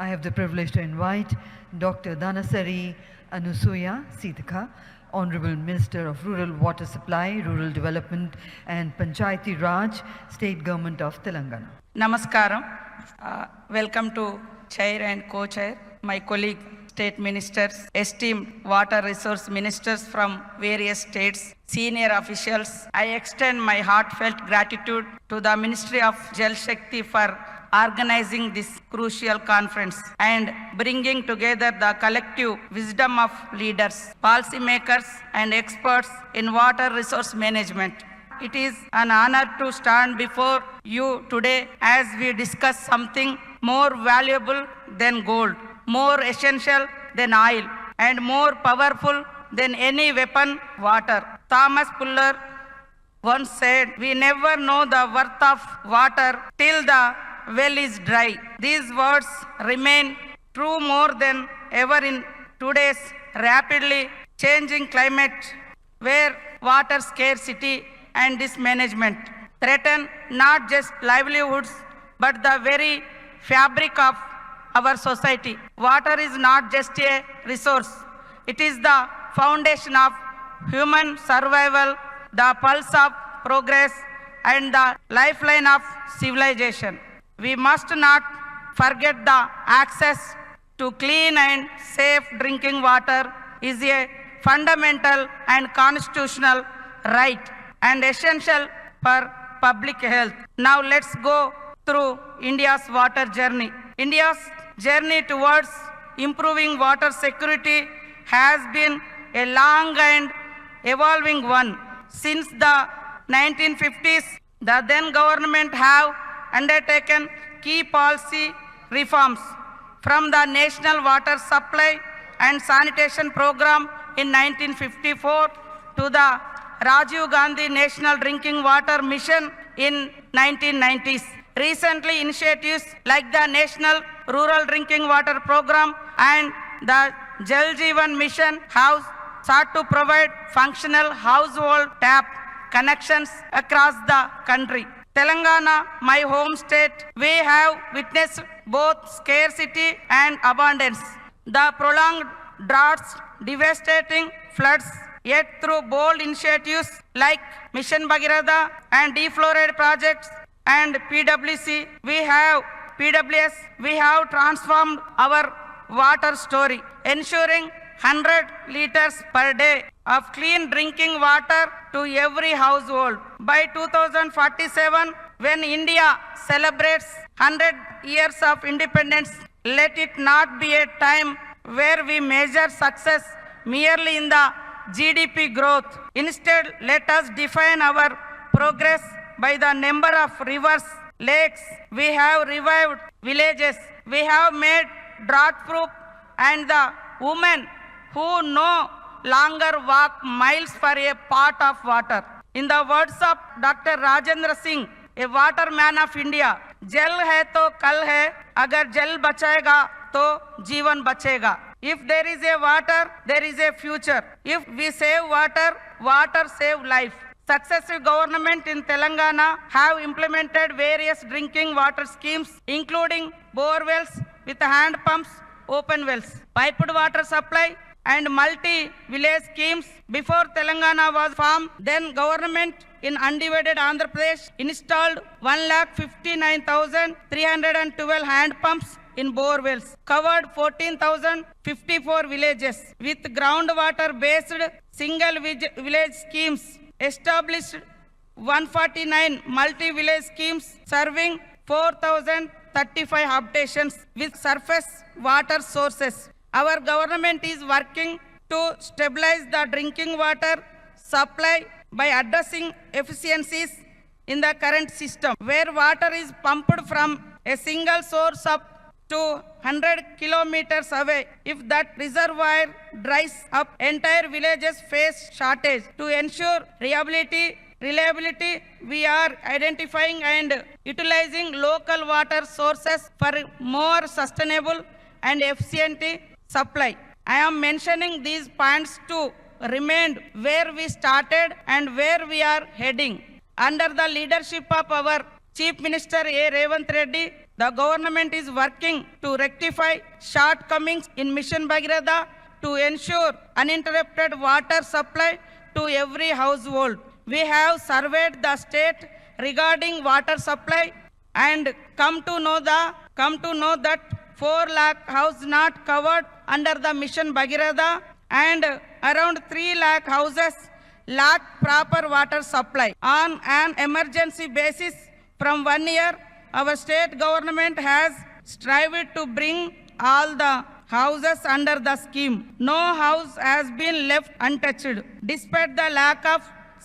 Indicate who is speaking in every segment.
Speaker 1: I have the privilege to invite Dr. Dhanasari Anusuya Sithaka, Honorable Minister of Rural Water Supply, Rural Development and Panchayati Raj, State Government of Telangana.
Speaker 2: Namaskaram. Welcome to Chair and Co-Chair, my colleague, State Ministers, esteemed Water Resource Ministers from various states, senior officials. I extend my heartfelt gratitude to the Ministry of Jal Shakti for organizing this crucial conference and bringing together the collective wisdom of leaders, policymakers, and experts in water resource management. It is an honor to stand before you today as we discuss something more valuable than gold, more essential than oil, and more powerful than any weapon, water. Thomas Fuller once said, "We never know the worth of water till the well is dry." These words remain true more than ever in today's rapidly changing climate, where water scarcity and mismanagement threaten not just livelihoods but the very fabric of our society. Water is not just a resource, it is the foundation of human survival, the pulse of progress, and the lifeline of civilization. We must not forget the access to clean and safe drinking water is a fundamental and constitutional right and essential for public health. Now let's go through India's water journey. India's journey towards improving water security has been a long and evolving one. Since the 1950s, the then government have undertaken key policy reforms, from the National Water Supply and Sanitation Program in 1954 to the Rajiv Gandhi National Drinking Water Mission in 1990s. Recently, initiatives like the National Rural Drinking Water Program and the Jal Jeevan Mission have sought to provide functional household tap connections across the country. Telangana, my home state, we have witnessed both scarcity and abundance. The prolonged droughts, devastating floods, yet through bold initiatives like Mission Bhagirath and defluoride projects and PWS, we have transformed our water story, ensuring 100 liters per day of clean drinking water to every household. By 2047, when India celebrates 100 years of independence, let it not be a time where we measure success merely in the GDP growth. Instead, let us define our progress by the number of rivers, lakes we have revived, villages we have made drought-proof, and the women who no longer walk miles for a pot of water. In the words of Dr. Rajendra Singh, a waterman of India, "Jal hai to kal hai, agar jal bachayega to jeevan bachega." If there is a water, there is a future. If we save water, water save life. Successive government in Telangana have implemented various drinking water schemes, including bore wells with hand pumps, open wells, piped water supply, and multi-village schemes. Before Telangana was formed, then government in undivided Andhra Pradesh installed 1,59,312 hand pumps in bore wells, covered 14,054 villages with groundwater-based single village schemes, established 149 multi-village schemes serving 4,035 habitations with surface water sources. Our government is working to stabilize the drinking water supply by addressing efficiencies in the current system, where water is pumped from a single source up to 100 kilometers away. If that reservoir dries up, entire villages face shortage. To ensure reliability, we are identifying and utilizing local water sources for more sustainable and efficient supply. I am mentioning these points to remind where we started and where we are heading. Under the leadership of our Chief Minister A. Revanth Reddy, The government is working to rectify shortcomings in Mission Bhagirath to ensure uninterrupted water supply to every household. We have surveyed the state regarding water supply and come to know that 4 lakh houses not covered under the Mission Bhagirath and around 3 lakh houses lack proper water supply. On an emergency basis, from 1 year, our state government has strived to bring all the houses under the scheme. No house has been left untouched. Despite the lack of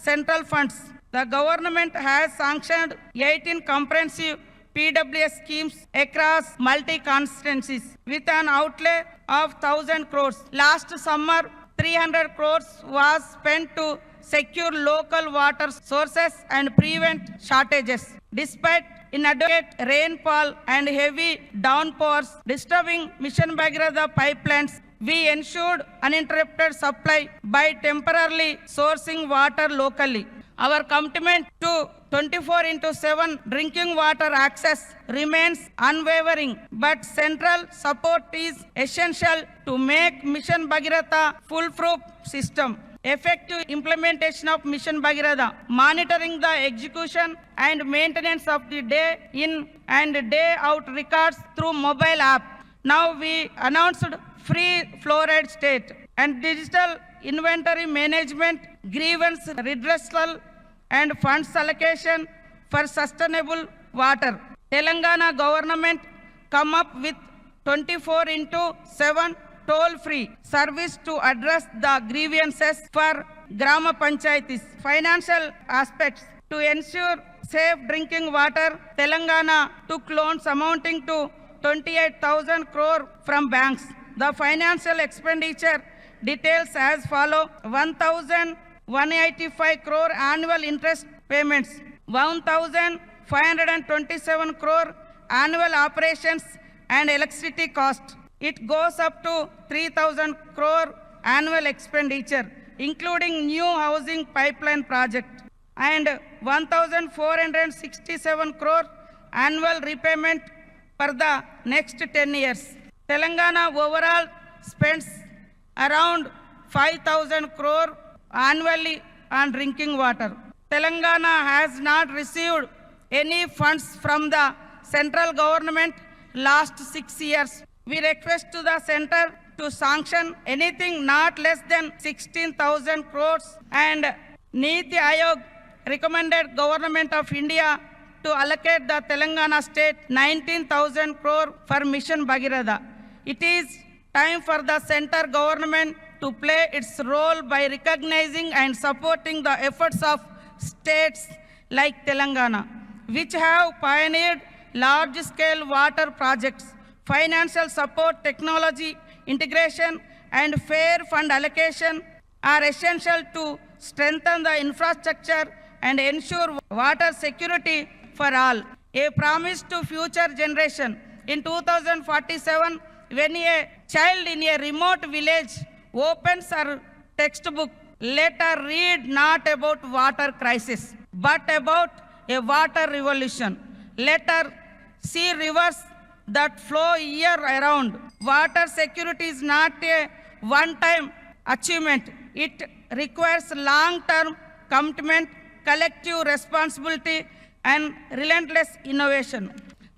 Speaker 2: central funds, the government has sanctioned 18 comprehensive PWS schemes across multi-constituencies with an outlay of 1,000 crores. Last summer, 300 crores was spent to secure local water sources and prevent shortages. Despite inadequate rainfall and heavy downpours disturbing Mission Bhagirath pipelines, we ensured uninterrupted supply by temporarily sourcing water locally. Our commitment to 24/7 drinking water access remains unwavering, but central support is essential to make Mission Bhagirath a foolproof system. Effective implementation of Mission Bhagirath, monitoring the execution and maintenance of the day in and day out records through mobile app. Now we announced free fluoride state and digital inventory management, grievance redressal and funds allocation for sustainable water. Telangana government come up with 24/7 toll-free service to address the grievances for Grama Panchayatis. Financial aspects to ensure safe drinking water, Telangana took loans amounting to 28,000 crore from banks. The financial expenditure details as follow: 1,185 crore annual interest payments, 1,527 crore annual operations and electricity cost. It goes up to 3,000 crore annual expenditure, including new housing pipeline project, and 1,467 crore annual repayment for the next 10 years. Telangana overall spends around 5,000 crore annually on drinking water. Telangana has not received any funds from the central government last 6 years. We request to the center to sanction anything not less than 16,000 crores, and Niti Aayog recommended Government of India to allocate the Telangana state 19,000 crore for Mission Bhagirath. It is time for the center government to play its role by recognizing and supporting the efforts of states like Telangana, which have pioneered large-scale water projects. Financial support, technology integration, and fair fund allocation are essential to strengthen the infrastructure and ensure water security for all. A promise to future generation. In 2047, when a child in a remote village opens her textbook, let her read not about water crisis, but about a water revolution. Let her see rivers that flow year around. Water security is not a one-time achievement. It requires long-term commitment, collective responsibility, and relentless innovation.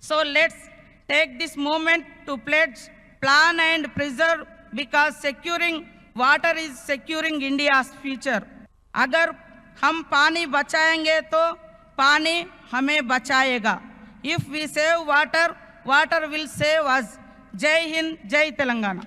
Speaker 2: So let's take this moment to pledge, plan and preserve, because securing water is securing India's future. अगर हम पानी बचाएंगे तो पानी हमें बचाएगा. If we save water, water will save us. Jai Hind, Jai Telangana.